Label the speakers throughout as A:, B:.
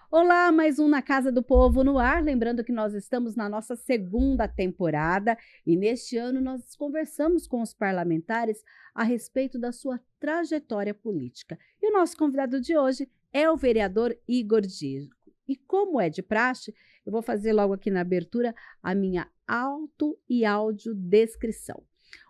A: Olá, mais um Na Casa do Povo no ar. Lembrando que nós estamos na nossa segunda temporada e neste ano nós conversamos com os parlamentares a respeito da sua trajetória política. E o nosso convidado de hoje é o vereador Igor Diego. E como é de praxe, eu vou fazer logo aqui na abertura a minha auto e audiodescrição.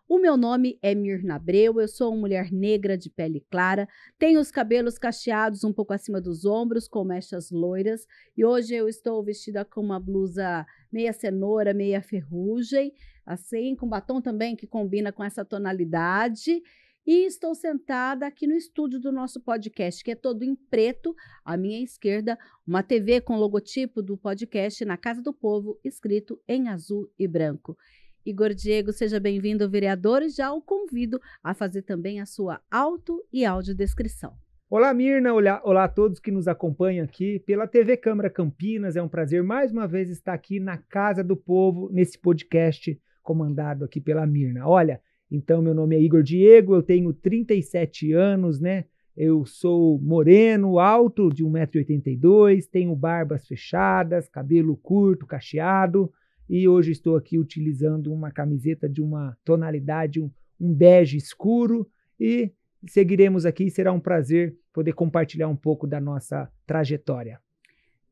A: O meu nome é Mirna Abreu, eu sou uma mulher negra de pele clara, tenho os cabelos cacheados um pouco acima dos ombros, com mechas loiras, e hoje eu estou vestida com uma blusa meia cenoura, meia ferrugem, assim, com batom também que combina com essa tonalidade, e estou sentada aqui no estúdio do nosso podcast, que é todo em preto, à minha esquerda, uma TV com logotipo do podcast Na Casa do Povo, escrito em azul e branco. Igor Diego, seja bem-vindo, vereador, e já o convido a fazer também a sua auto e audiodescrição.
B: Olá, Mirna, olá a todos que nos acompanham aqui pela TV Câmara Campinas. É um prazer mais uma vez estar aqui na Casa do Povo, nesse podcast comandado aqui pela Mirna. Olha, então meu nome é Igor Diego, eu tenho 37 anos, né? Eu sou moreno, alto, de 1,82 m, tenho barbas fechadas, cabelo curto, cacheado. E hoje estou aqui utilizando uma camiseta de uma tonalidade, um bege escuro, e seguiremos aqui. Será um prazer poder compartilhar um pouco da nossa trajetória.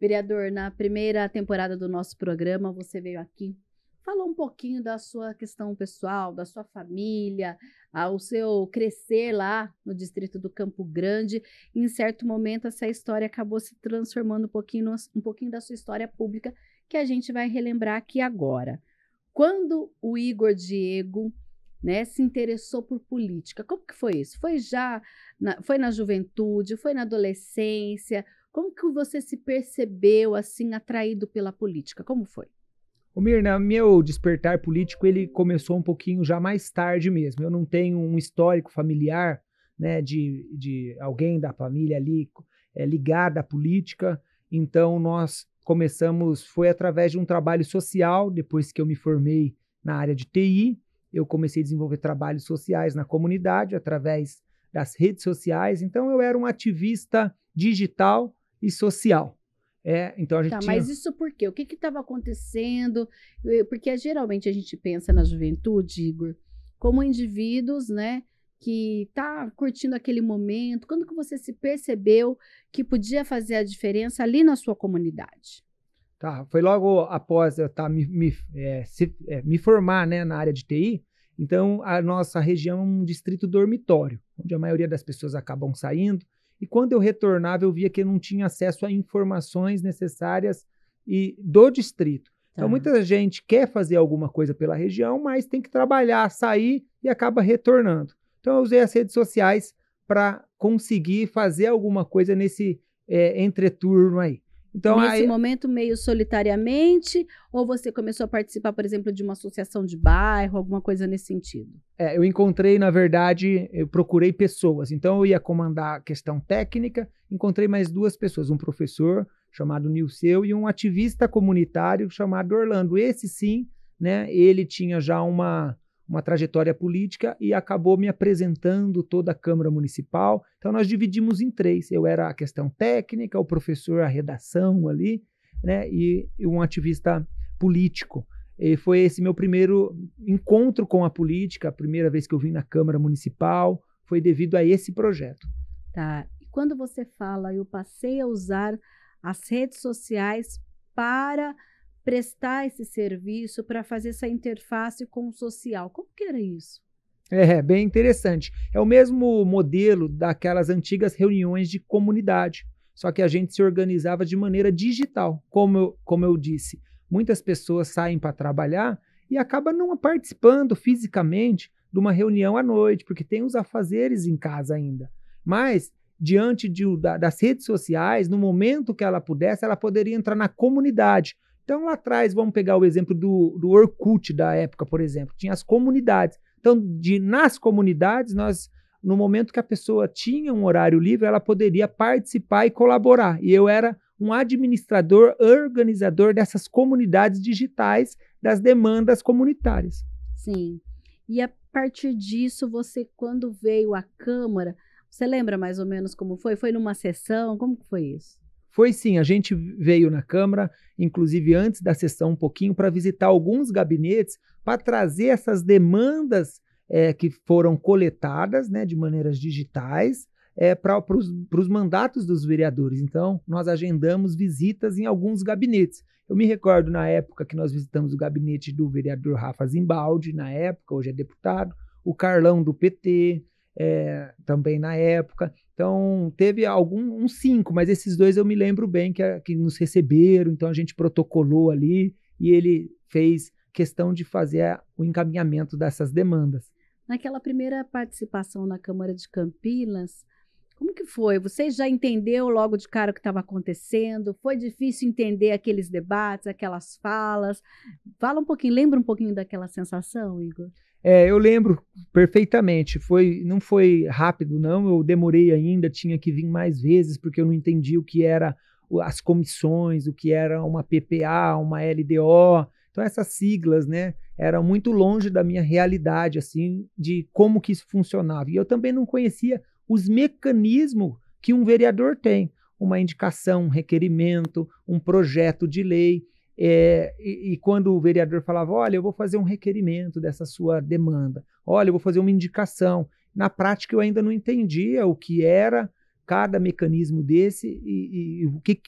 A: Vereador, na primeira temporada do nosso programa, você veio aqui, falou um pouquinho da sua questão pessoal, da sua família, o seu crescer lá no distrito do Campo Grande. E em certo momento, essa história acabou se transformando um pouquinho da sua história pública, que a gente vai relembrar aqui agora. Quando o Igor Diego, né, se interessou por política, como que foi isso? Foi na juventude, foi na adolescência? Como que você se percebeu assim atraído pela política? Como foi?
B: Ô Mirna, meu despertar político ele começou um pouquinho já mais tarde mesmo. Eu não tenho um histórico familiar, né, de alguém da família ali ligada à política. Então nós começamos, foi através de um trabalho social. Depois que eu me formei na área de TI, eu comecei a desenvolver trabalhos sociais na comunidade, através das redes sociais. Então eu era um ativista digital e social. Então a gente tinha...
A: Mas isso por quê? O que estava acontecendo? Porque geralmente a gente pensa na juventude, Igor, como indivíduos, né, que tá curtindo aquele momento. Quando que você se percebeu que podia fazer a diferença ali na sua comunidade?
B: Tá, foi logo após eu me formar, né, na área de TI. Então a nossa região é um distrito dormitório, onde a maioria das pessoas acabam saindo. E quando eu retornava, eu via que eu não tinha acesso a informações necessárias do distrito. Então, muita gente quer fazer alguma coisa pela região, mas tem que trabalhar, sair e acaba retornando. Então, eu usei as redes sociais para conseguir fazer alguma coisa nesse entreturno aí. Então,
A: nesse momento, meio solitariamente, ou você começou a participar, por exemplo, de uma associação de bairro, alguma coisa nesse sentido?
B: Eu encontrei, na verdade, eu procurei pessoas. Então, eu ia comandar a questão técnica, encontrei mais duas pessoas, um professor chamado Nilceu e um ativista comunitário chamado Orlando. Esse sim, né, ele tinha já uma trajetória política e acabou me apresentando toda a Câmara Municipal. Então, nós dividimos em três. Eu era a questão técnica, o professor a redação ali, né, e um ativista político. E foi esse meu primeiro encontro com a política, a primeira vez que eu vim na Câmara Municipal, foi devido a esse projeto.
A: Tá. E quando você fala, eu passei a usar as redes sociais para prestar esse serviço, para fazer essa interface com o social. Como que era isso?
B: Bem interessante. É o mesmo modelo daquelas antigas reuniões de comunidade, só que a gente se organizava de maneira digital. Como eu disse, muitas pessoas saem para trabalhar e acabam não participando fisicamente de uma reunião à noite, porque tem os afazeres em casa ainda. Mas, diante das redes sociais, no momento que ela pudesse, ela poderia entrar na comunidade. Então, lá atrás, vamos pegar o exemplo do Orkut da época, por exemplo. Tinha as comunidades. Então, nas comunidades, no momento que a pessoa tinha um horário livre, ela poderia participar e colaborar. E eu era um administrador, organizador dessas comunidades digitais, das demandas comunitárias.
A: Sim. E a partir disso, você, quando veio à Câmara, você lembra mais ou menos como foi? Foi numa sessão? Como que foi isso?
B: Foi sim, a gente veio na Câmara, inclusive antes da sessão um pouquinho, para visitar alguns gabinetes, para trazer essas demandas que foram coletadas, né, de maneiras digitais, para os mandatos dos vereadores. Então, nós agendamos visitas em alguns gabinetes. Eu me recordo na época que nós visitamos o gabinete do vereador Rafa Zimbaldi, na época, hoje é deputado, o Carlão do PT, também na época. Então, teve uns 5, mas esses 2 eu me lembro bem que nos receberam, então a gente protocolou ali e ele fez questão de fazer o encaminhamento dessas demandas.
A: Naquela primeira participação na Câmara de Campinas, como que foi? Você já entendeu logo de cara o que estava acontecendo? Foi difícil entender aqueles debates, aquelas falas? Fala um pouquinho, lembra um pouquinho daquela sensação, Igor?
B: Eu lembro perfeitamente, não foi rápido não, eu demorei ainda, tinha que vir mais vezes, porque eu não entendi o que era as comissões, o que era uma PPA, uma LDO, então essas siglas, né, eram muito longe da minha realidade, assim, de como que isso funcionava, e eu também não conhecia os mecanismos que um vereador tem, uma indicação, um requerimento, um projeto de lei. E quando o vereador falava, olha, eu vou fazer um requerimento dessa sua demanda, olha, eu vou fazer uma indicação, na prática eu ainda não entendia o que era cada mecanismo desse e o que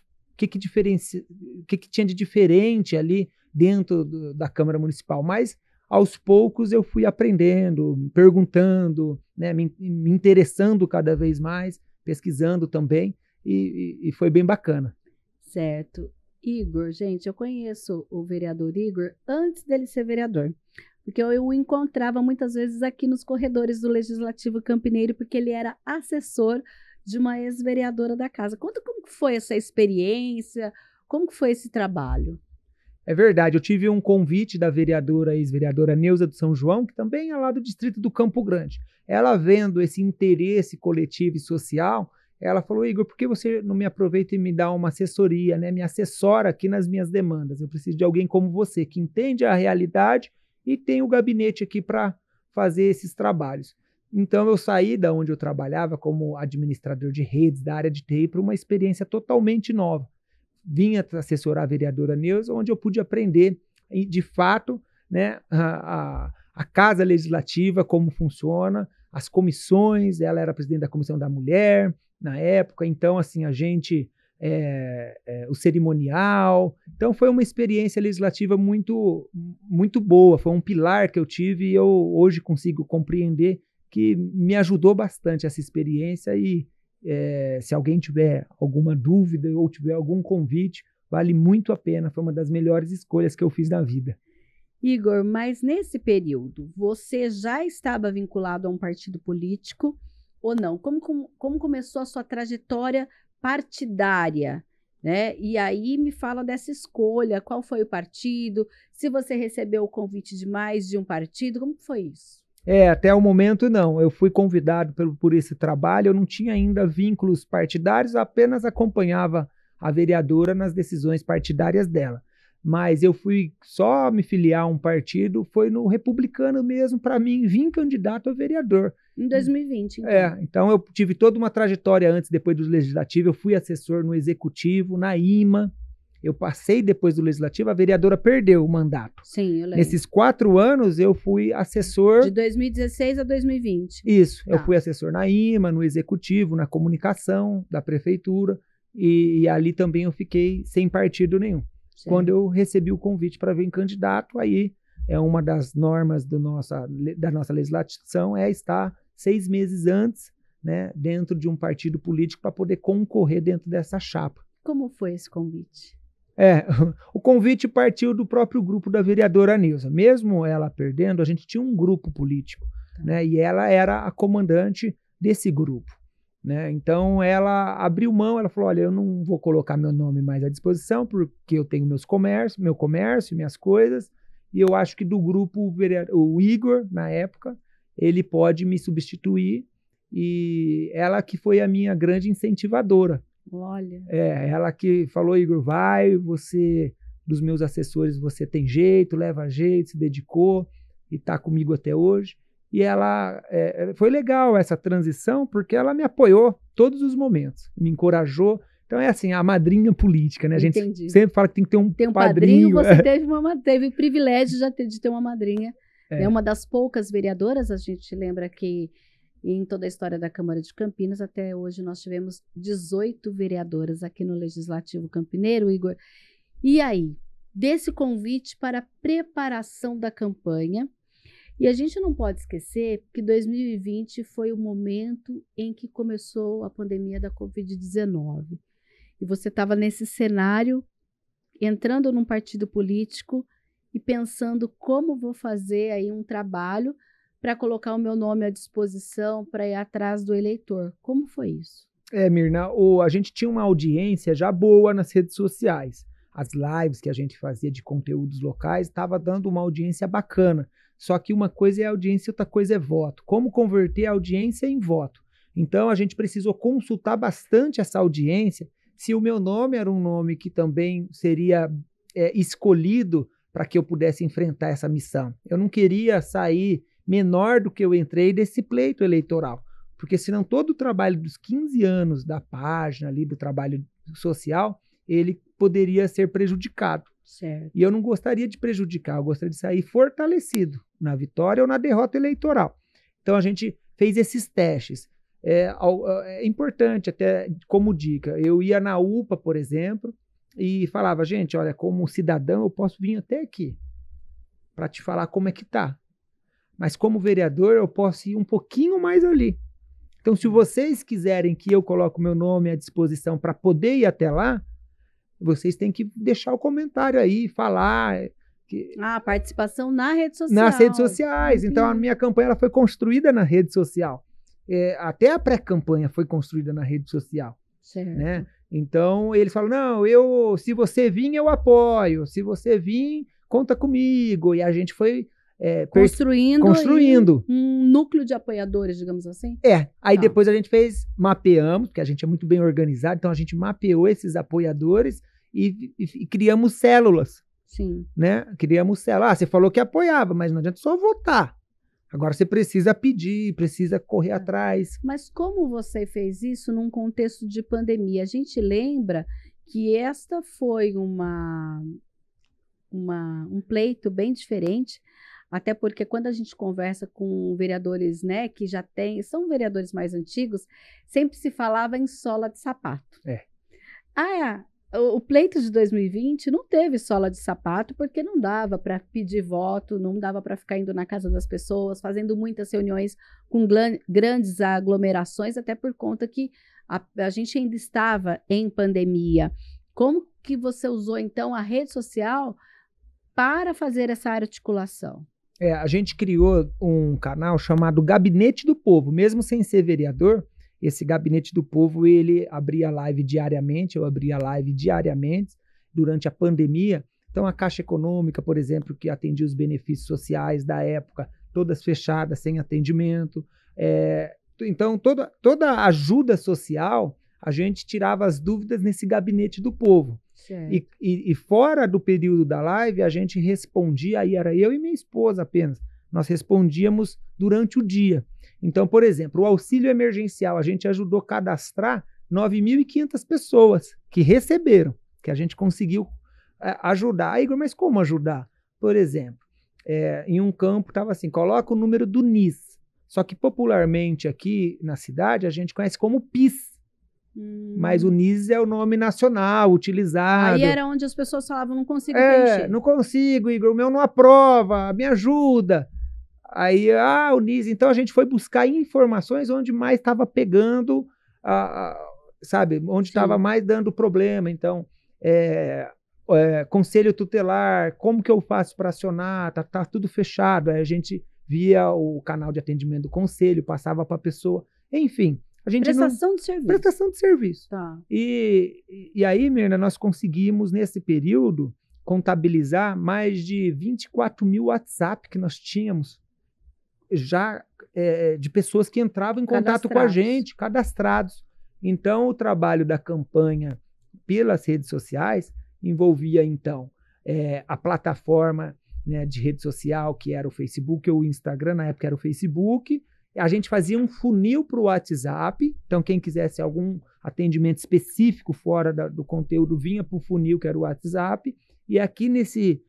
B: tinha de diferente ali dentro da Câmara Municipal, mas aos poucos eu fui aprendendo, perguntando, né, me interessando cada vez mais, pesquisando também, e foi bem bacana.
A: Certo. Igor, gente, eu conheço o vereador Igor antes dele ser vereador, porque eu o encontrava muitas vezes aqui nos corredores do Legislativo Campineiro, porque ele era assessor de uma ex-vereadora da casa. Conta como que foi essa experiência, como que foi esse trabalho?
B: É verdade, eu tive um convite da ex-vereadora Neuza do São João, que também é lá do distrito do Campo Grande. Ela vendo esse interesse coletivo e social, ela falou, Igor, por que você não me aproveita e me dá uma assessoria, né? Me assessora aqui nas minhas demandas. Eu preciso de alguém como você, que entende a realidade e tem o gabinete aqui para fazer esses trabalhos. Então, eu saí da onde eu trabalhava como administrador de redes da área de TI para uma experiência totalmente nova. Vinha assessorar a vereadora Neuza, onde eu pude aprender, de fato, né, a Casa Legislativa, como funciona, as comissões, ela era presidente da Comissão da Mulher, na época, então assim, a gente, o cerimonial, então foi uma experiência legislativa muito, muito boa, foi um pilar que eu tive e eu hoje consigo compreender que me ajudou bastante essa experiência e se alguém tiver alguma dúvida ou tiver algum convite, vale muito a pena, foi uma das melhores escolhas que eu fiz na vida.
A: Igor, mas nesse período, você já estava vinculado a um partido político ou não? Como começou a sua trajetória partidária, né? E aí me fala dessa escolha, qual foi o partido, se você recebeu o convite de mais de um partido, como foi isso?
B: Até o momento não, eu fui convidado por esse trabalho, eu não tinha ainda vínculos partidários, apenas acompanhava a vereadora nas decisões partidárias dela. Mas eu fui só me filiar a um partido, foi no Republicano mesmo, para mim, vir candidato a vereador.
A: Em 2020, então.
B: Então eu tive toda uma trajetória antes, depois do Legislativo, eu fui assessor no Executivo, na IMA, eu passei depois do Legislativo, a vereadora perdeu o mandato.
A: Sim, eu lembro.
B: Nesses 4 anos, eu fui assessor...
A: De 2016 a 2020.
B: Isso, eu fui assessor na IMA, no Executivo, na comunicação da Prefeitura, e ali também eu fiquei sem partido nenhum. Certo. Quando eu recebi o convite para vir candidato, aí é uma das normas da nossa legislação, estar 6 meses antes, né, dentro de um partido político para poder concorrer dentro dessa chapa.
A: Como foi esse convite?
B: O convite partiu do próprio grupo da vereadora Neuza. Mesmo ela perdendo, a gente tinha um grupo político, né, e ela era a comandante desse grupo. Né? Então ela abriu mão, ela falou, olha, eu não vou colocar meu nome mais à disposição porque eu tenho meu comércio, minhas coisas, e eu acho que do grupo o Igor, na época, ele pode me substituir, e ela que foi a minha grande incentivadora.
A: Olha.
B: Ela que falou, Igor, você, dos meus assessores, você tem jeito, leva jeito, se dedicou e está comigo até hoje. E ela, foi legal essa transição, porque ela me apoiou todos os momentos, me encorajou, Então é assim, a madrinha política, né? A gente
A: Entendi.
B: sempre fala que tem que ter
A: Tem um
B: padrinho.
A: você teve o privilégio de ter uma madrinha.
B: É.
A: É uma das poucas vereadoras, a gente lembra que em toda a história da Câmara de Campinas, até hoje nós tivemos 18 vereadoras aqui no Legislativo Campineiro, Igor. E aí, desse convite para a preparação da campanha, e a gente não pode esquecer que 2020 foi o momento em que começou a pandemia da Covid-19. E você estava nesse cenário, entrando num partido político e pensando como vou fazer aí um trabalho para colocar o meu nome à disposição para ir atrás do eleitor. Como foi isso?
B: Mirna, a gente tinha uma audiência já boa nas redes sociais. As lives que a gente fazia de conteúdos locais estava dando uma audiência bacana. Só que uma coisa é audiência, outra coisa é voto. Como converter a audiência em voto? Então a gente precisou consultar bastante essa audiência, se o meu nome era um nome que também seria escolhido para que eu pudesse enfrentar essa missão. Eu não queria sair menor do que eu entrei desse pleito eleitoral, porque senão todo o trabalho dos 15 anos da página ali, do trabalho social, ele poderia ser prejudicado.
A: Certo.
B: E eu não gostaria de prejudicar, eu gostaria de sair fortalecido na vitória ou na derrota eleitoral. Então a gente fez esses testes. É importante, até como dica, eu ia na UPA, por exemplo, e falava, gente, olha, como cidadão eu posso vir até aqui para te falar como é que tá. Mas como vereador eu posso ir um pouquinho mais ali. Então se vocês quiserem que eu coloque o meu nome à disposição para poder ir até lá, vocês têm que deixar o comentário aí, falar.
A: Participação na rede social.
B: Nas redes sociais. Então a minha campanha ela foi construída na rede social. Até a pré-campanha foi construída na rede social.
A: Certo.
B: Né? Então eles falam, não, se você vir eu apoio, se você vir conta comigo. E a gente foi construindo
A: um núcleo de apoiadores, digamos assim.
B: Aí depois a gente mapeamos, porque a gente é muito bem organizado, então a gente mapeou esses apoiadores e criamos células.
A: Sim.
B: Né? Criamos células. Você falou que apoiava, mas não adianta só votar. Agora você precisa pedir, precisa correr atrás.
A: Mas como você fez isso num contexto de pandemia? A gente lembra que esta foi um pleito bem diferente, até porque quando a gente conversa com vereadores, né, que são vereadores mais antigos, sempre se falava em sola de sapato. O pleito de 2020 não teve sola de sapato porque não dava para pedir voto, não dava para ficar indo na casa das pessoas, fazendo muitas reuniões com grandes aglomerações, até por conta que a gente ainda estava em pandemia. Como que você usou, então, a rede social para fazer essa articulação?
B: A gente criou um canal chamado Gabinete do Povo, mesmo sem ser vereador. Esse Gabinete do Povo, ele abria live diariamente, eu abria live diariamente durante a pandemia. Então, a Caixa Econômica, por exemplo, que atendia os benefícios sociais da época, todas fechadas, sem atendimento. Então, toda ajuda social, a gente tirava as dúvidas nesse Gabinete do Povo. E fora do período da live, a gente respondia, aí era eu e minha esposa apenas, nós respondíamos durante o dia. Então, por exemplo, o auxílio emergencial, a gente ajudou a cadastrar 9.500 pessoas que receberam, que a gente conseguiu ajudar. Igor, mas como ajudar? Por exemplo, em um campo estava assim, coloca o número do NIS, só que popularmente aqui na cidade a gente conhece como PIS, mas o NIS é o nome nacional utilizado.
A: Aí era onde as pessoas falavam, não consigo preencher.
B: Não consigo, Igor, o meu não aprova, me ajuda. Aí, o NIS. Então a gente foi buscar informações onde mais estava pegando, sabe, onde estava mais dando problema. Então, conselho tutelar, como que eu faço para acionar? Tá tudo fechado. Aí a gente via o canal de atendimento do conselho, passava para a pessoa. Enfim, a gente
A: prestação de serviço.
B: Prestação de serviço.
A: Tá.
B: E aí, Mirna, nós conseguimos, nesse período, contabilizar mais de 24 mil WhatsApp que nós tínhamos já de pessoas que entravam em contato com a gente, cadastrados. Então, o trabalho da campanha pelas redes sociais envolvia, então, a plataforma, né, de rede social, que era o Facebook ou o Instagram, na época era o Facebook, A gente fazia um funil para o WhatsApp, então quem quisesse algum atendimento específico fora do conteúdo vinha para o funil, que era o WhatsApp, e aqui nesse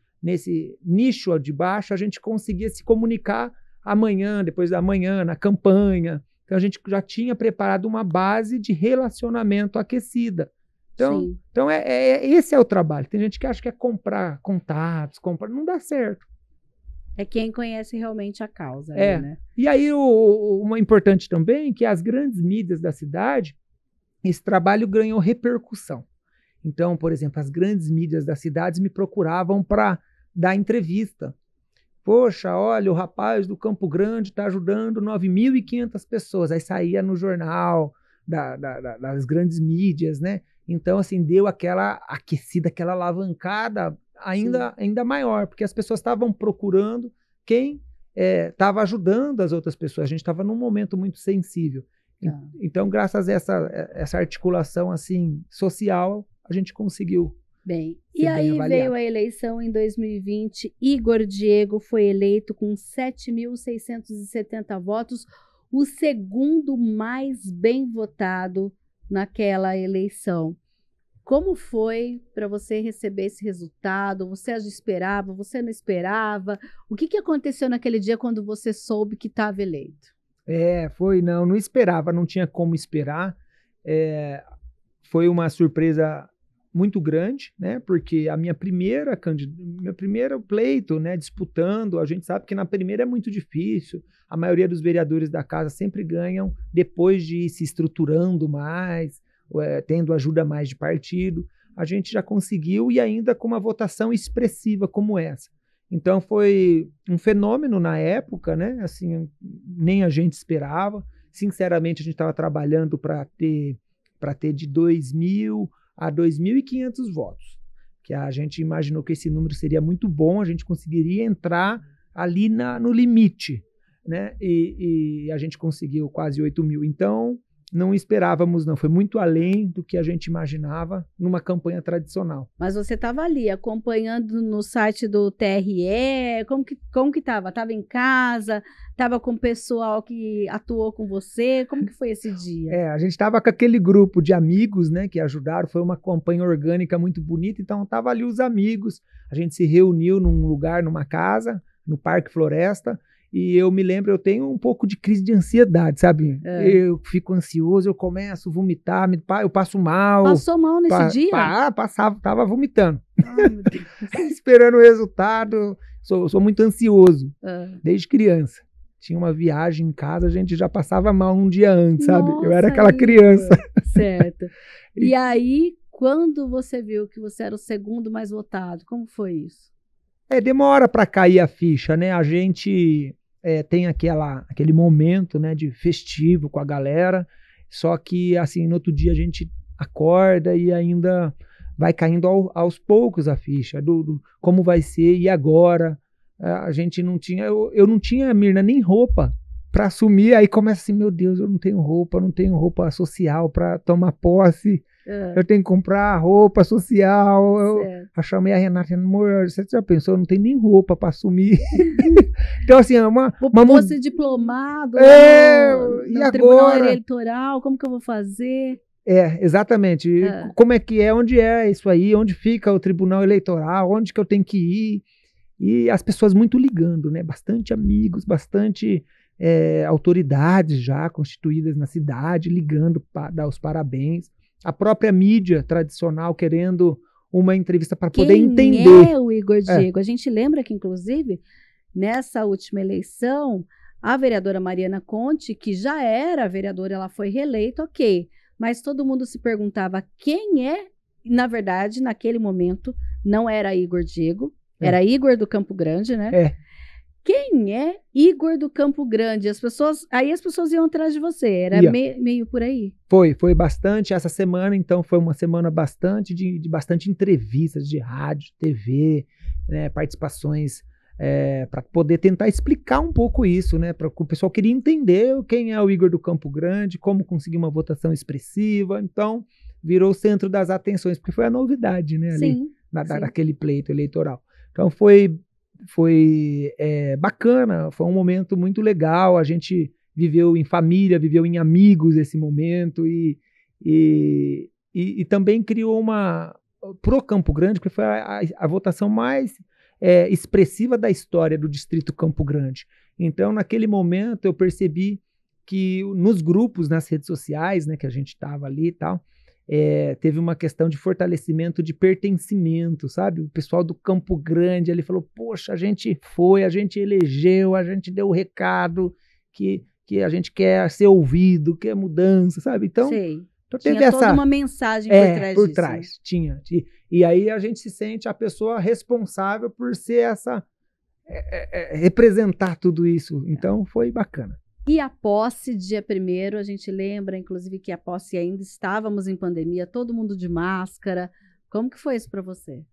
B: nicho de baixo a gente conseguia se comunicar amanhã, depois da manhã, na campanha. Então a gente já tinha preparado uma base de relacionamento aquecida. Então esse é o trabalho. Tem gente que acha que é comprar contatos, não dá certo.
A: É quem conhece realmente a causa. Ali, né?
B: E aí, uma importante também, que as grandes mídias da cidade, esse trabalho ganhou repercussão. Então, por exemplo, as grandes mídias das cidades me procuravam para dar entrevista. Poxa, olha, o rapaz do Campo Grande está ajudando 9.500 pessoas. Aí saía no jornal das grandes mídias, né? Então, assim, deu aquela aquecida, aquela alavancada ainda maior, porque as pessoas estavam procurando quem estava ajudando as outras pessoas. A gente estava num momento muito sensível. Então, graças a essa articulação assim social, a gente conseguiu.
A: Bem, e aí veio a eleição em 2020. Igor Diego foi eleito com 7.670 votos, o segundo mais bem votado naquela eleição. Como foi para você receber esse resultado? Você esperava? Você não esperava? O que aconteceu naquele dia quando você soube que estava eleito?
B: Não esperava, não tinha como esperar. Foi uma surpresa muito grande, né? Porque a meu primeiro pleito, né, disputando, a gente sabe que na primeira é muito difícil. A maioria dos vereadores da casa sempre ganham depois de ir se estruturando mais, tendo ajuda mais de partido. A gente já conseguiu, e ainda com uma votação expressiva como essa. Então foi um fenômeno na época, né? Assim, nem a gente esperava. Sinceramente, a gente estava trabalhando para ter de 2.000 a 2.500 votos, que a gente imaginou que esse número seria muito bom, a gente conseguiria entrar ali no limite, né? E a gente conseguiu quase 8.000. Então, não esperávamos, não. Foi muito além do que a gente imaginava numa campanha tradicional.
A: Mas você estava ali acompanhando no site do TRE? Como que estava? Estava em casa? Estava com o pessoal que atuou com você? Como que foi esse dia?
B: A gente estava com aquele grupo de amigos, né, que ajudaram. Foi uma campanha orgânica muito bonita. Então, estava ali os amigos. A gente se reuniu num lugar, numa casa, no Parque Floresta. E eu me lembro, eu tenho um pouco de crise de ansiedade, sabe? Eu fico ansioso, eu começo a vomitar, eu passo mal.
A: Passou mal nesse dia?
B: Passava, tava vomitando.
A: Ai, meu Deus.
B: Esperando o resultado. Sou muito ansioso, desde criança. Tinha uma viagem em casa, a gente já passava mal um dia antes, sabe? Eu era aquela criança.
A: Certo. E aí, quando você viu que você era o segundo mais votado, como foi isso?
B: Demora para cair a ficha, né? A gente tem aquele momento, né, de festivo com a galera, só que assim, no outro dia a gente acorda e ainda vai caindo aos poucos a ficha do como vai ser. E agora a gente não tinha, eu não tinha, Mirna, nem roupa para assumir. Aí começa assim, meu Deus, eu não tenho roupa social para tomar posse. Eu tenho que comprar roupa social. Eu chamei a Renata, amor, você já pensou? Eu não tenho nem roupa para assumir. Então, assim,
A: vou ser diplomado no Tribunal Eleitoral, como que eu vou fazer?
B: Exatamente. Como é que é? Onde é isso aí? Onde fica o Tribunal Eleitoral? Onde que eu tenho que ir? E as pessoas muito ligando, né? Bastante amigos, bastante autoridades já constituídas na cidade, ligando para dar os parabéns. A própria mídia tradicional querendo uma entrevista para poder entender.
A: Quem é o Igor Diego? A gente lembra que, inclusive, nessa última eleição, a vereadora Mariana Conte, que já era vereadora, ela foi reeleita, ok. Mas todo mundo se perguntava quem é. Na verdade, naquele momento, não era Igor Diego, era Igor do Campo Grande, né? Quem é Igor do Campo Grande? Aí as pessoas iam atrás de você, era meio por aí?
B: Foi bastante. Essa semana, então, foi uma semana bastante de bastante entrevistas de rádio, TV, né, participações para poder tentar explicar um pouco isso, né? Para o pessoal queria entender quem é o Igor do Campo Grande, como conseguir uma votação expressiva. Então, virou o centro das atenções, porque foi a novidade, né? Ali, daquele pleito eleitoral. Então, foi bacana, foi um momento muito legal. A gente viveu em família, viveu em amigos esse momento e também criou pro Campo Grande, que foi a votação mais expressiva da história do Distrito Campo Grande. Então, naquele momento, eu percebi que nos grupos, nas redes sociais, né, que a gente estava ali e tal, teve uma questão de fortalecimento de pertencimento, sabe? O pessoal do Campo Grande ali falou, poxa, a gente elegeu, a gente deu o recado que a gente quer ser ouvido, quer mudança, sabe? Então,
A: Sei.
B: então
A: Tinha
B: teve
A: toda uma mensagem por trás
B: por
A: disso.
B: trás, né? Tinha. E aí a gente se sente a pessoa responsável por ser representar tudo isso. Então, foi bacana.
A: E a posse, dia 1º, a gente lembra, inclusive, que a posse ainda estávamos em pandemia, todo mundo de máscara. Como que foi isso para você?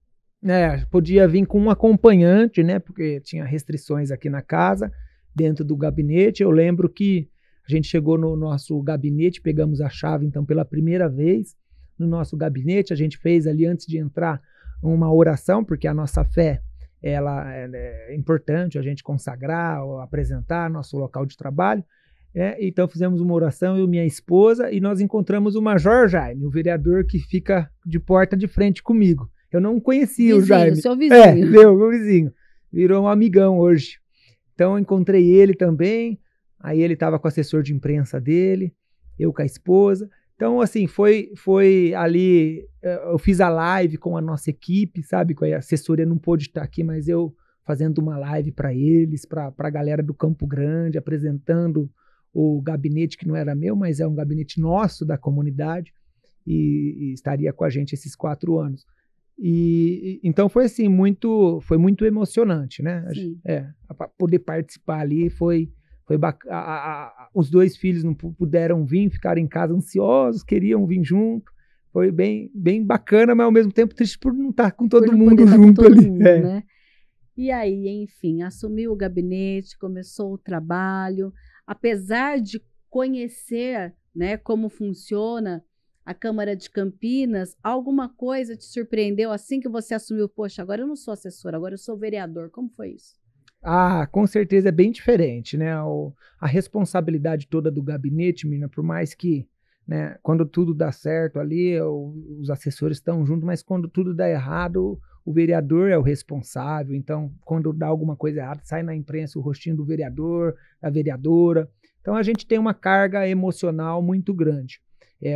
B: Podia vir com um acompanhante, né? Porque tinha restrições aqui na casa, dentro do gabinete. Eu lembro que a gente chegou no nosso gabinete, pegamos a chave, então, pela primeira vez no nosso gabinete. A gente fez ali, antes de entrar, uma oração, porque a nossa fé, ela é importante a gente consagrar ou apresentar nosso local de trabalho. Então fizemos uma oração, eu e minha esposa, e nós encontramos o Major Jaime, o vereador que fica de porta de frente comigo. Eu não conhecia o Jaime.
A: Seu vizinho.
B: Meu vizinho. Virou um amigão hoje. Então eu encontrei ele também, aí ele estava com o assessor de imprensa dele, eu com a esposa. Então, assim, foi ali, eu fiz a live com a nossa equipe, sabe? A assessoria não pôde estar aqui, mas eu fazendo uma live para eles, para a galera do Campo Grande, apresentando o gabinete que não era meu, mas é um gabinete nosso, da comunidade, e estaria com a gente esses 4 anos. Então foi assim, foi muito emocionante, né? Poder participar ali foi bacana. Os 2 filhos não puderam vir, ficaram em casa ansiosos, queriam vir junto. Foi bem, bem bacana, mas ao mesmo tempo triste por não estar com todo mundo junto ali.
A: Né? E aí, enfim, assumiu o gabinete, começou o trabalho. Apesar de conhecer, né, como funciona a Câmara de Campinas, alguma coisa te surpreendeu assim que você assumiu? Poxa, agora eu não sou assessor, agora eu sou vereador. Como foi isso?
B: Com certeza é bem diferente, né? A responsabilidade toda do gabinete, menina, por mais que, né, quando tudo dá certo ali, os assessores estão juntos, mas quando tudo dá errado, o vereador é o responsável. Então, quando dá alguma coisa errada, sai na imprensa o rostinho do vereador, da vereadora. Então, a gente tem uma carga emocional muito grande.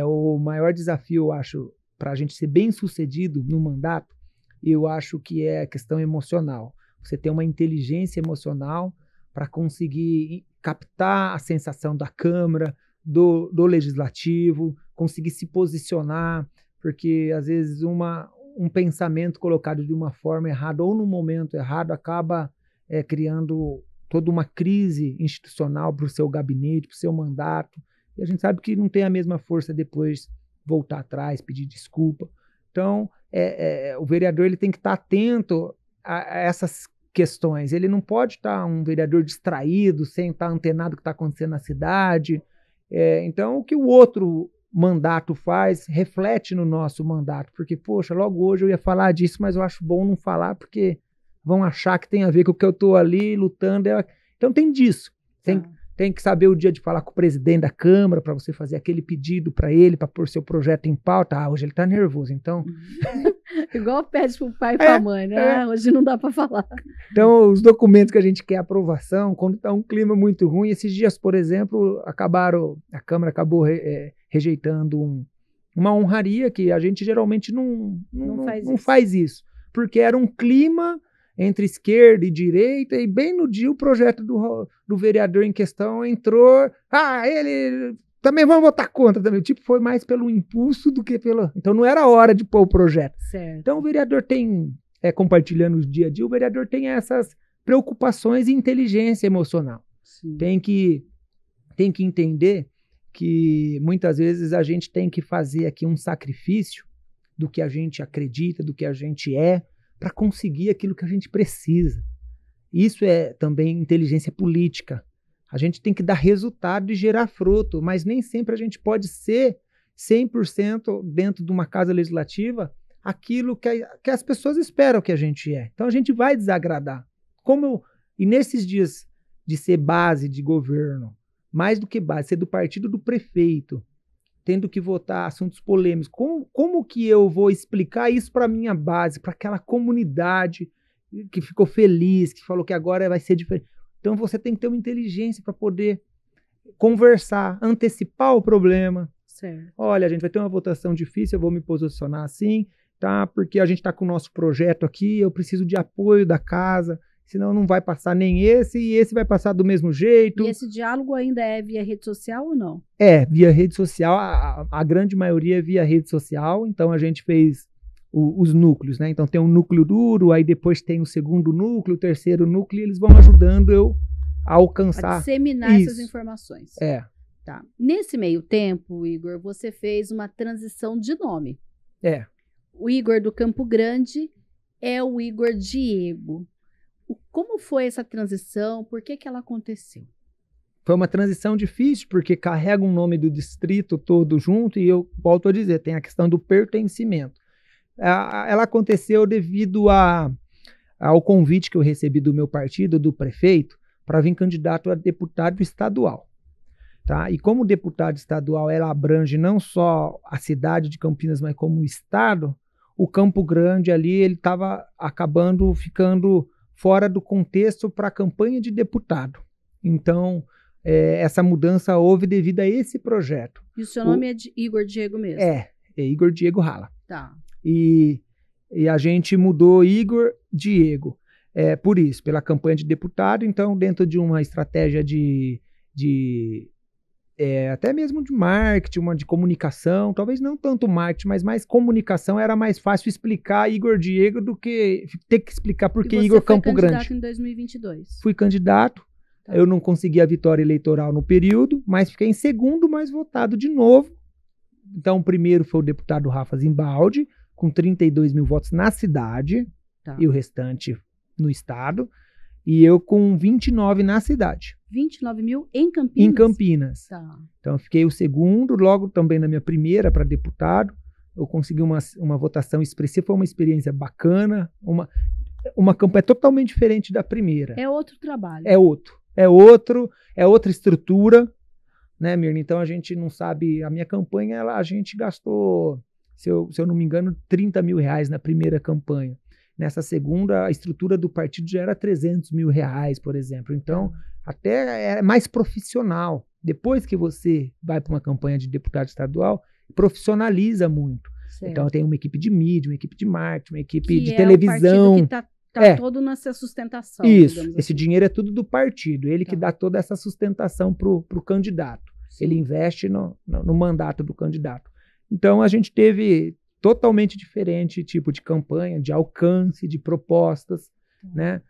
B: O maior desafio, eu acho, para a gente ser bem sucedido no mandato, eu acho que é a questão emocional. Você ter uma inteligência emocional para conseguir captar a sensação da Câmara, do Legislativo, conseguir se posicionar, porque às vezes um pensamento colocado de uma forma errada ou no momento errado acaba criando toda uma crise institucional para o seu gabinete, para o seu mandato, e a gente sabe que não tem a mesma força depois voltar atrás, pedir desculpa. Então, o vereador ele tem que estar atento a essas questões. Ele não pode estar um vereador distraído, sem estar antenado do que está acontecendo na cidade. Então, o que o outro mandato faz reflete no nosso mandato, porque, poxa, logo hoje eu ia falar disso, mas eu acho bom não falar, porque vão achar que tem a ver com o que eu estou ali lutando. Então, tem disso. Tem que saber o dia de falar com o presidente da Câmara para você fazer aquele pedido para ele, para pôr seu projeto em pauta. Hoje ele está nervoso, então...
A: Igual pede para o pai e para a mãe, né? Hoje não dá para falar.
B: Então, os documentos que a gente quer aprovação, quando está um clima muito ruim, esses dias, por exemplo, a Câmara acabou rejeitando uma honraria que a gente geralmente não faz isso, porque era um clima entre esquerda e direita, e bem no dia o projeto do vereador em questão entrou, ele também vamos votar contra também. Tipo, foi mais pelo impulso do que pelo... Então não era hora de pôr o projeto.
A: Certo.
B: Então o vereador tem, compartilhando o dia a dia, o vereador tem essas preocupações e inteligência emocional.
A: Sim.
B: Tem que entender que muitas vezes a gente tem que fazer aqui um sacrifício do que a gente acredita, do que a gente para conseguir aquilo que a gente precisa. Isso é também inteligência política. A gente tem que dar resultado e gerar fruto, mas nem sempre a gente pode ser 100% dentro de uma casa legislativa aquilo que as pessoas esperam que a gente é. Então a gente vai desagradar. E nesses dias de ser base de governo, mais do que base, ser do partido do prefeito, tendo que votar assuntos polêmicos, como que eu vou explicar isso para minha base, para aquela comunidade que ficou feliz, que falou que agora vai ser diferente? Então você tem que ter uma inteligência para poder conversar, antecipar o problema.
A: Certo.
B: Olha, a gente vai ter uma votação difícil, eu vou me posicionar assim, tá? Porque a gente está com o nosso projeto aqui, eu preciso de apoio da casa, senão não vai passar nem esse, e esse vai passar do mesmo jeito.
A: E esse diálogo ainda é via rede social ou não?
B: É, via rede social, a grande maioria é via rede social, então a gente fez os núcleos, né? Então tem um núcleo duro, aí depois tem o segundo núcleo, o terceiro núcleo, e eles vão ajudando eu a alcançar.
A: A disseminar essas informações.
B: É.
A: Tá. Nesse meio tempo, Igor, você fez uma transição de nome.
B: É.
A: O Igor do Campo Grande é o Igor Diego. Como foi essa transição? Por que ela aconteceu?
B: Foi uma transição difícil, porque carrega um nome do distrito todo junto, e eu volto a dizer, tem a questão do pertencimento. Ela aconteceu devido ao convite que eu recebi do meu partido, do prefeito, para vir candidato a deputado estadual. Tá? E como deputado estadual, ela abrange não só a cidade de Campinas, mas como o estado, o Campo Grande ali, ele estava acabando ficando fora do contexto para a campanha de deputado. Então, essa mudança houve devido a esse projeto.
A: E o seu nome é Igor Diego mesmo?
B: É Igor Diego Rala.
A: Tá.
B: E a gente mudou Igor Diego. Por isso, pela campanha de deputado, então, dentro de uma estratégia até mesmo de marketing, de comunicação, talvez não tanto marketing, mas mais comunicação, era mais fácil explicar Igor Diego do que ter que explicar por que Igor Campo Grande.
A: Você foi candidato em 2022.
B: Fui candidato, tá. Eu não consegui a vitória eleitoral no período, mas fiquei em segundo mais votado de novo. Então o primeiro foi o deputado Rafa Zimbaldi, com 32 mil votos na cidade, tá. E o restante no estado. E eu com 29 na cidade.
A: 29 mil em Campinas?
B: Em Campinas.
A: Tá.
B: Então eu fiquei o segundo, logo também na minha primeira para deputado. Eu consegui uma votação expressiva, foi uma experiência bacana, uma campanha totalmente diferente da primeira.
A: É outro trabalho.
B: É outra estrutura, né, Mirna? Então a gente não sabe, a minha campanha, a gente gastou, se eu não me engano, 30 mil reais na primeira campanha. Nessa segunda, a estrutura do partido já era 300 mil reais, por exemplo. Então, até é mais profissional. Depois que você vai para uma campanha de deputado estadual, profissionaliza muito. Certo. Então, tem uma equipe de mídia, uma equipe de marketing, uma equipe de televisão.
A: O partido que está todo nessa sustentação.
B: Isso, esse
A: assim.
B: dinheiro é tudo do partido. Ele que dá toda essa sustentação para o candidato. Sim. Ele investe no mandato do candidato. Então, a gente teve totalmente diferente tipo de campanha, de alcance, de propostas, né?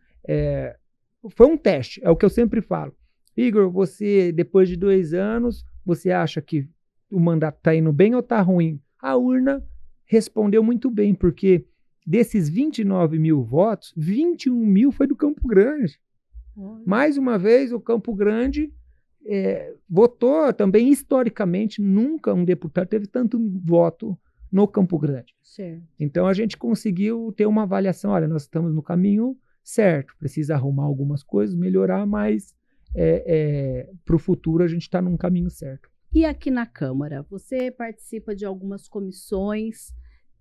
B: Foi um teste, é o que eu sempre falo. Igor, você, depois de 2 anos, você acha que o mandato está indo bem ou está ruim? A urna respondeu muito bem, porque desses 29 mil votos, 21 mil foi do Campo Grande. Mais uma vez, o Campo Grande votou também, historicamente, nunca um deputado teve tanto voto no Campo Grande.
A: Certo.
B: Então a gente conseguiu ter uma avaliação, olha, nós estamos no caminho certo, precisa arrumar algumas coisas, melhorar, mas para o futuro a gente está num caminho certo.
A: E aqui na Câmara, você participa de algumas comissões,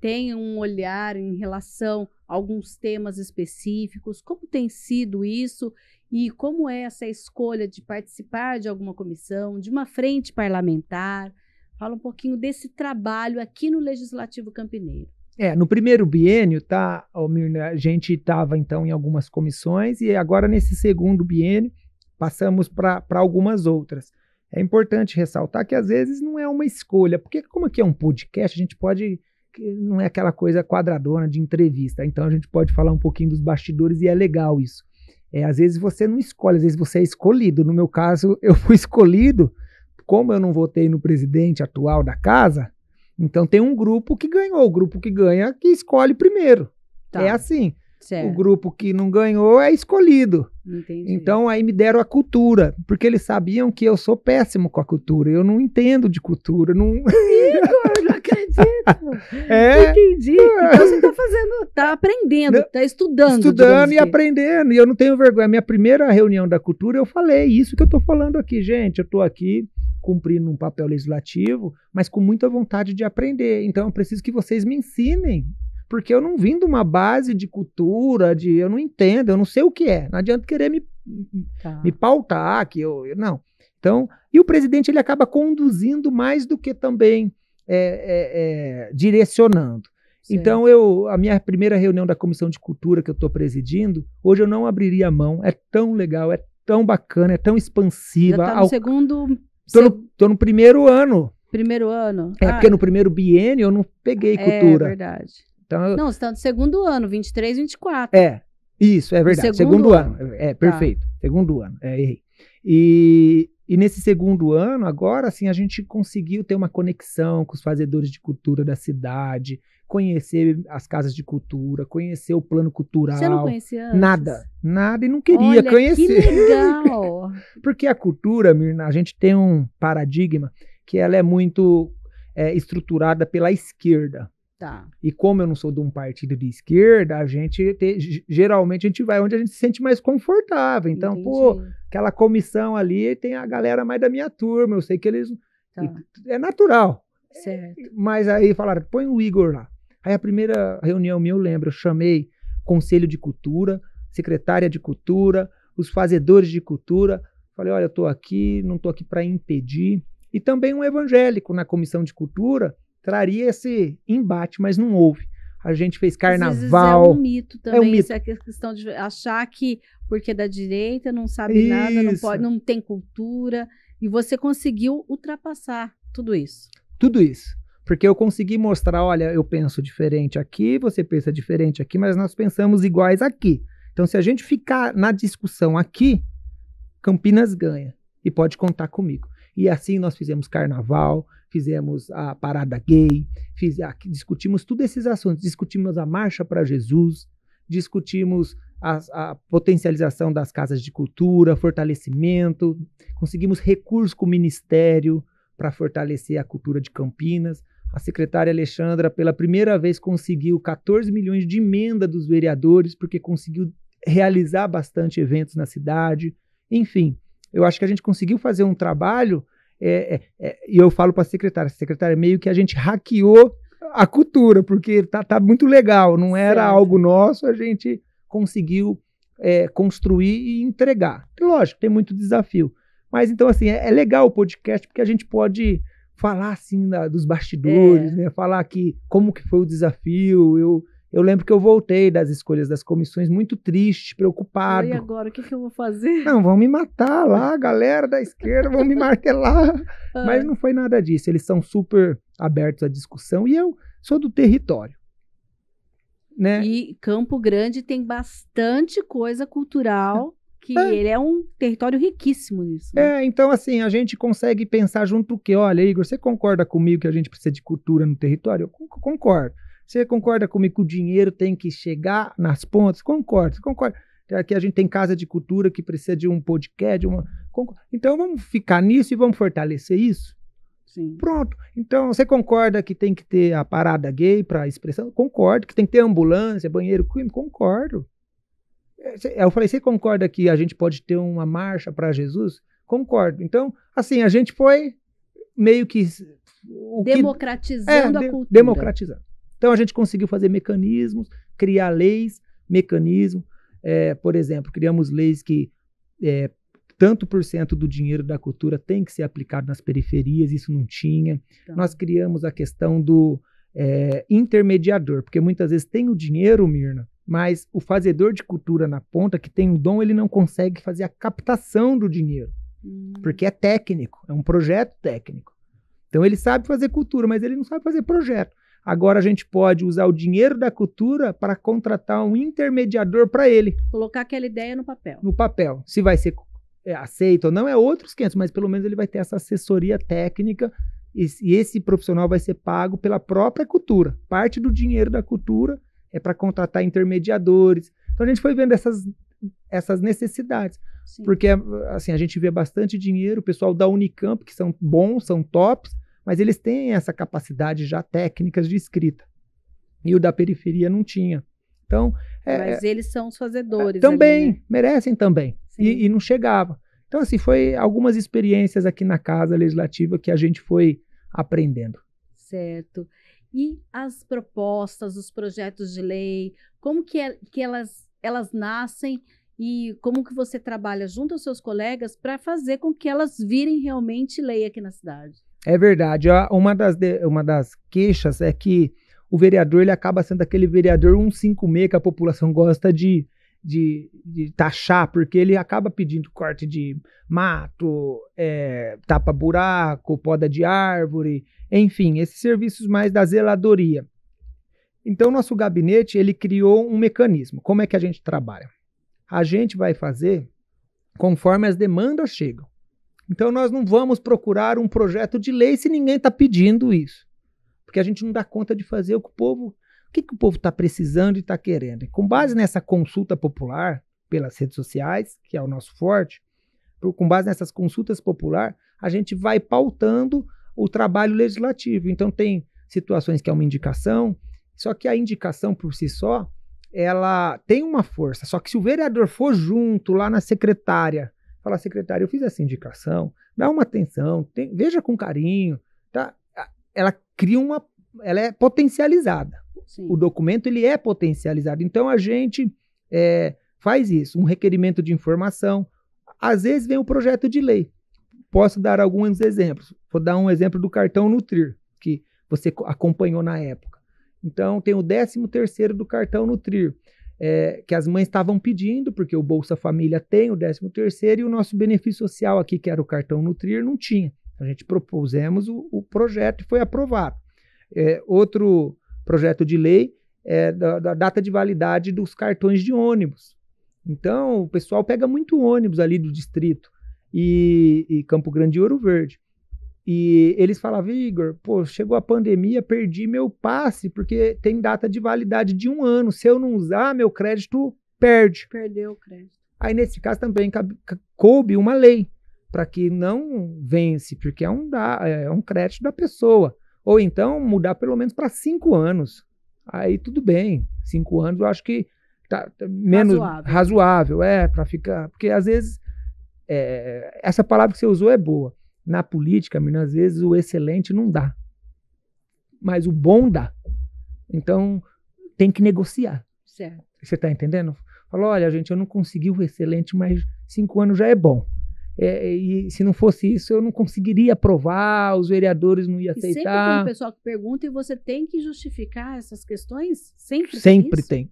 A: tem um olhar em relação a alguns temas específicos, como tem sido isso e como é essa escolha de participar de alguma comissão, de uma frente parlamentar? Fala um pouquinho desse trabalho aqui no Legislativo Campineiro.
B: No primeiro biênio, a gente estava então em algumas comissões e agora nesse segundo biênio passamos para algumas outras. É importante ressaltar que às vezes não é uma escolha, porque como aqui é um podcast, a gente pode, não é aquela coisa quadradona de entrevista, então a gente pode falar um pouquinho dos bastidores e é legal isso. Às vezes você não escolhe, às vezes você é escolhido. No meu caso, eu fui escolhido. Como eu não votei no presidente atual da casa, então tem um grupo que ganhou. O grupo que ganha que escolhe primeiro. Tá. É assim. Certo. O grupo que não ganhou é escolhido.
A: Entendi.
B: Então aí me deram a cultura, porque eles sabiam que eu sou péssimo com a cultura. Eu não entendo de cultura. Não...
A: Igor, não acredito. Entendi. Então você está fazendo, está aprendendo, está estudando.
B: Estudando e aprendendo. E eu não tenho vergonha. A minha primeira reunião da cultura, eu falei isso que eu estou falando aqui, gente. Eu estou aqui cumprindo um papel legislativo, mas com muita vontade de aprender. Então eu preciso que vocês me ensinem. Porque eu não vim de uma base de cultura, eu não entendo, eu não sei o que é. Não adianta querer me pautar, não. Então, e o presidente ele acaba conduzindo mais do que também direcionando. Certo. Então, a minha primeira reunião da Comissão de Cultura que eu estou presidindo, hoje eu não abriria a mão, é tão legal, é tão bacana, é tão expansiva.
A: Já está no segundo...
B: Tô no primeiro ano.
A: Primeiro ano?
B: Porque no primeiro biênio eu não peguei cultura.
A: É verdade.
B: Então,
A: não, você está no segundo ano, 23, 24.
B: Isso, é verdade. Segundo ano. Perfeito. Segundo ano, errei. E nesse segundo ano, agora, assim, a gente conseguiu ter uma conexão com os fazedores de cultura da cidade, conhecer as casas de cultura, conhecer o plano cultural.
A: Você não conhecia antes?
B: Nada, e não queria conhecer.
A: Que legal!
B: Porque a cultura, Mirna, a gente tem um paradigma que ela é muito estruturada pela esquerda.
A: Tá.
B: E como eu não sou de um partido de esquerda, geralmente a gente vai onde a gente se sente mais confortável. Então, aquela comissão ali tem a galera mais da minha turma, eu sei que eles... Tá. É natural.
A: Certo.
B: Mas aí falaram, põe o Igor lá. Aí a primeira reunião minha, eu lembro, eu chamei Conselho de Cultura, Secretária de Cultura, os fazedores de cultura. Falei, olha, eu estou aqui, não estou aqui para impedir. E também um evangélico na Comissão de Cultura traria esse embate, mas não houve. A gente fez carnaval. Às vezes
A: é um mito também, essa questão de achar que porque é da direita não sabe nada, não pode, não tem cultura, e você conseguiu ultrapassar tudo isso.
B: Tudo isso. Porque eu consegui mostrar, olha, eu penso diferente aqui, você pensa diferente aqui, mas nós pensamos iguais aqui. Então, se a gente ficar na discussão aqui, Campinas ganha. E pode contar comigo. E assim nós fizemos carnaval, fizemos a parada gay, discutimos todos esses assuntos, discutimos a Marcha para Jesus, discutimos a potencialização das casas de cultura, fortalecimento, conseguimos recursos com o Ministério para fortalecer a cultura de Campinas. A secretária Alexandra, pela primeira vez, conseguiu 14 milhões de emenda dos vereadores, porque conseguiu realizar bastante eventos na cidade. Enfim, eu acho que a gente conseguiu fazer um trabalho, e eu falo para a secretária, meio que a gente hackeou a cultura, porque tá muito legal, não era algo nosso, a gente conseguiu construir e entregar. Lógico, tem muito desafio. Mas então, assim, é legal o podcast, porque a gente pode falar, assim, dos bastidores, né? Falar como que foi o desafio. Eu lembro que eu voltei das escolhas das comissões muito triste, preocupado.
A: E agora, o que eu vou fazer?
B: Não, vão me matar lá, a galera da esquerda vão me martelar. Mas não foi nada disso, eles são super abertos à discussão e eu sou do território. Né?
A: E Campo Grande tem bastante coisa cultural, que ele é um território riquíssimo nisso. Né?
B: Então assim, a gente consegue pensar junto o quê? Olha, Igor, você concorda comigo que a gente precisa de cultura no território? Eu concordo. Você concorda comigo que o dinheiro tem que chegar nas pontas? Concordo. Você concorda que a gente tem casa de cultura que precisa de um podcast? Então vamos ficar nisso e vamos fortalecer isso?
A: Sim.
B: Pronto. Então você concorda que tem que ter a parada gay para expressão? Concordo. Que tem que ter ambulância, banheiro químico? Concordo. Eu falei, você concorda que a gente pode ter uma marcha para Jesus? Concordo. Então, assim, a gente foi meio que...
A: democratizando a cultura.
B: Democratizando. Então, a gente conseguiu fazer mecanismos, criar leis, mecanismos. Por exemplo, criamos leis que tanto por cento do dinheiro da cultura tem que ser aplicado nas periferias, isso não tinha. Então. Nós criamos a questão do intermediador, porque muitas vezes tem o dinheiro, Mirna, mas o fazedor de cultura na ponta, que tem um dom, ele não consegue fazer a captação do dinheiro, porque é técnico, é um projeto técnico. Então ele sabe fazer cultura, mas ele não sabe fazer projeto. Agora a gente pode usar o dinheiro da cultura para contratar um intermediador para ele.
A: Colocar aquela ideia no papel.
B: No papel. Se vai ser aceito ou não, é outros 500, mas pelo menos ele vai ter essa assessoria técnica e esse profissional vai ser pago pela própria cultura. Parte do dinheiro da cultura é para contratar intermediadores. Então a gente foi vendo essas necessidades. Sim. Porque assim, a gente vê bastante dinheiro, o pessoal da Unicamp, que são bons, são tops, mas eles têm essa capacidade já técnicas de escrita. E o da periferia não tinha. Então,
A: mas eles são os fazedores.
B: Também,
A: ali, né?
B: merecem também. E não chegava. Então, assim, foi algumas experiências aqui na Casa Legislativa que a gente foi aprendendo.
A: Certo. E as propostas, os projetos de lei, como que elas nascem e como que você trabalha junto aos seus colegas para fazer com que elas virem realmente lei aqui na cidade?
B: É verdade. Uma das queixas é que o vereador ele acaba sendo aquele vereador 156 que a população gosta de taxar, porque ele acaba pedindo corte de mato, tapa-buraco, poda de árvore, enfim, esses serviços mais da zeladoria. Então, nosso gabinete, ele criou um mecanismo. Como é que a gente trabalha? A gente vai fazer conforme as demandas chegam. Então, nós não vamos procurar um projeto de lei se ninguém está pedindo isso. Porque a gente não dá conta de fazer o que o povo está precisando e está querendo. E com base nessa consulta popular, pelas redes sociais, que é o nosso forte, com base nessas consultas populares, a gente vai pautando o trabalho legislativo. Então, tem situações que é uma indicação, só que a indicação por si só, ela tem uma força. Só que se o vereador for junto lá na secretária, falar, secretária, eu fiz essa indicação, dá uma atenção, veja com carinho, tá? Ela cria ela é potencializada. Sim. O documento ele é potencializado. Então a gente faz isso, um requerimento de informação. Às vezes vem um projeto de lei. Posso dar alguns exemplos. Vou dar um exemplo do cartão Nutrir, que você acompanhou na época. Então tem o 13º do cartão Nutrir, que as mães estavam pedindo, porque o Bolsa Família tem o 13º e o nosso benefício social aqui, que era o cartão Nutrir, não tinha. A gente propusemos o projeto e foi aprovado. Outro projeto de lei é da data de validade dos cartões de ônibus. Então, o pessoal pega muito ônibus ali do distrito, e Campo Grande e Ouro Verde. E eles falavam, Igor, chegou a pandemia, perdi meu passe, porque tem data de validade de 1 ano. Se eu não usar, meu crédito perde.
A: Perdeu o crédito.
B: Aí, nesse caso, também coube uma lei, para que não vence, porque é um crédito da pessoa. Ou então mudar pelo menos para 5 anos. Aí tudo bem, 5 anos eu acho que tá menos razoável, para ficar. Porque às vezes, essa palavra que você usou é boa. Na política, às vezes o excelente não dá. Mas o bom dá. Então tem que negociar.
A: Certo.
B: Você está entendendo? Falou, olha, gente, eu não consegui o excelente, mas 5 anos já é bom. E se não fosse isso, eu não conseguiria aprovar, os vereadores não iam aceitar. E sempre
A: tem um pessoal que pergunta e você tem que justificar essas questões?
B: Sempre tem.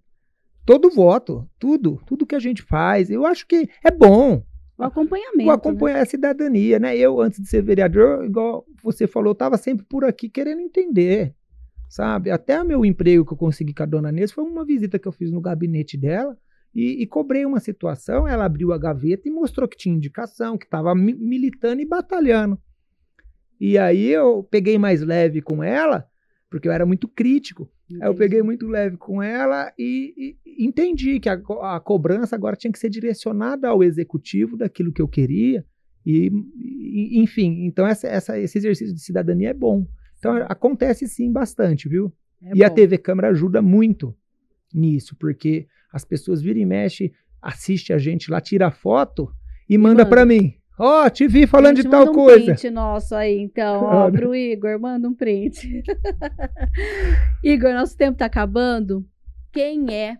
B: Todo voto, tudo que a gente faz, eu acho que é bom.
A: O acompanhamento.
B: Acompanhar a cidadania, né? Eu, antes de ser vereador, igual você falou, estava sempre por aqui querendo entender, sabe? Até o meu emprego que eu consegui com a dona Nessa foi uma visita que eu fiz no gabinete dela, e cobrei uma situação, ela abriu a gaveta e mostrou que tinha indicação, que estava militando e batalhando. E aí eu peguei mais leve com ela, porque eu era muito crítico. Entendi. Aí eu peguei muito leve com ela e entendi que a cobrança agora tinha que ser direcionada ao executivo daquilo que eu queria. Enfim, então esse exercício de cidadania é bom. Então acontece sim bastante, viu? E bom. A TV Câmara ajuda muito nisso, porque as pessoas viram e mexem, assistem a gente lá, tira foto e manda para mim. Te vi falando de tal coisa.
A: Manda um print nosso aí, então, pro Igor, manda um print. Igor, nosso tempo tá acabando. Quem é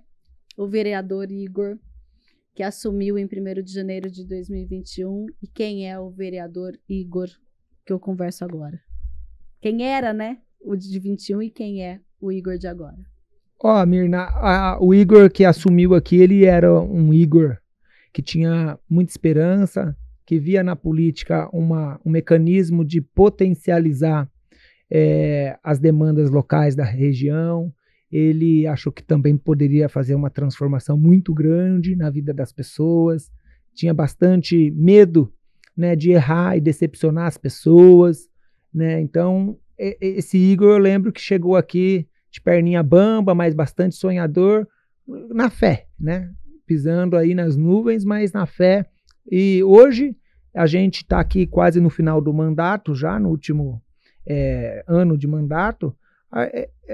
A: o vereador Igor que assumiu em 1º de janeiro de 2021 e quem é o vereador Igor que eu converso agora? Quem era, né, o de 21 e quem é o Igor de agora?
B: Mirna, o Igor que assumiu aqui, ele era um Igor que tinha muita esperança, que via na política um mecanismo de potencializar as demandas locais da região. Ele achou que também poderia fazer uma transformação muito grande na vida das pessoas, tinha bastante medo, né, de errar e decepcionar as pessoas, né? Então, esse Igor, eu lembro que chegou aqui de perninha bamba, mas bastante sonhador, na fé, né? Pisando aí nas nuvens, mas na fé. E hoje a gente está aqui quase no final do mandato, já no último ano de mandato,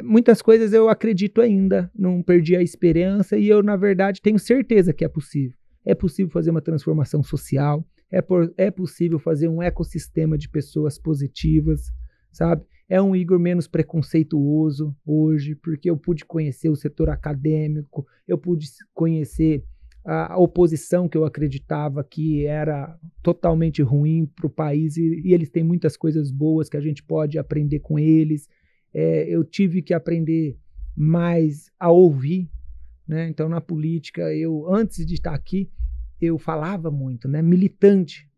B: muitas coisas eu acredito ainda, não perdi a esperança e eu, na verdade, tenho certeza que é possível. É possível fazer uma transformação social, é possível fazer um ecossistema de pessoas positivas, sabe? É um Igor menos preconceituoso hoje, porque eu pude conhecer o setor acadêmico, eu pude conhecer a oposição que eu acreditava que era totalmente ruim para o país e eles têm muitas coisas boas que a gente pode aprender com eles. Eu tive que aprender mais a ouvir, né? Então, na política, antes de estar aqui, eu falava muito, né? Militante.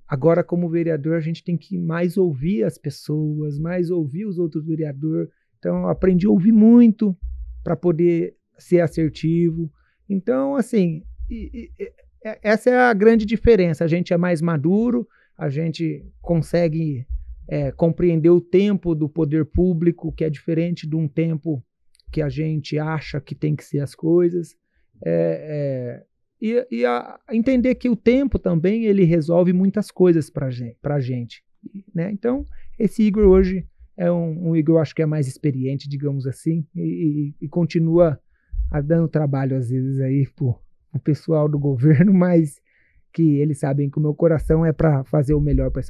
B: Agora, como vereador, a gente tem que mais ouvir as pessoas, mais ouvir os outros vereadores. Então, eu aprendi a ouvir muito para poder ser assertivo. Então, assim, essa é a grande diferença. A gente é mais maduro, a gente consegue compreender o tempo do poder público, que é diferente de um tempo que a gente acha que tem que ser as coisas. Entender que o tempo também ele resolve muitas coisas para a gente, né? Então, esse Igor hoje é um Igor, acho que é mais experiente, digamos assim, e continua dando trabalho às vezes aí pro pessoal do governo, mas que eles sabem que o meu coração é para fazer o melhor para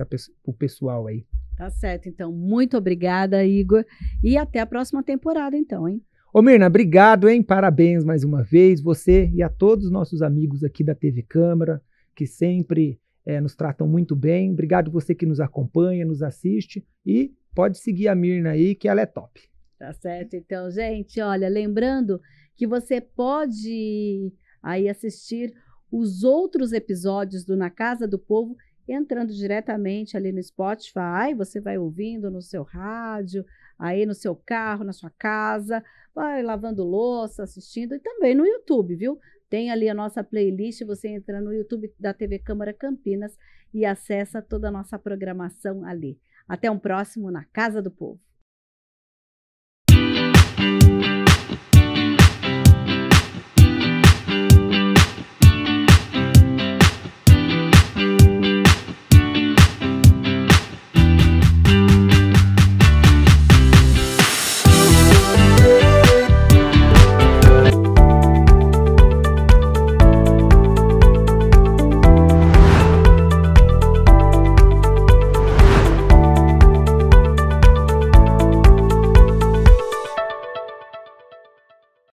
B: o pessoal aí.
A: Tá certo, então. Muito obrigada, Igor. E até a próxima temporada, então, hein?
B: Ô, Mirna, obrigado, hein? Parabéns mais uma vez, você e a todos os nossos amigos aqui da TV Câmara, que sempre nos tratam muito bem. Obrigado você que nos acompanha, nos assiste e pode seguir a Mirna aí, que ela é top.
A: Tá certo, então, gente, olha, lembrando que você pode aí assistir os outros episódios do Na Casa do Povo entrando diretamente ali no Spotify, você vai ouvindo no seu rádio, aí no seu carro, na sua casa, vai lavando louça, assistindo, e também no YouTube, viu? Tem ali a nossa playlist, você entra no YouTube da TV Câmara Campinas e acessa toda a nossa programação ali. Até um próximo Na Casa do Povo.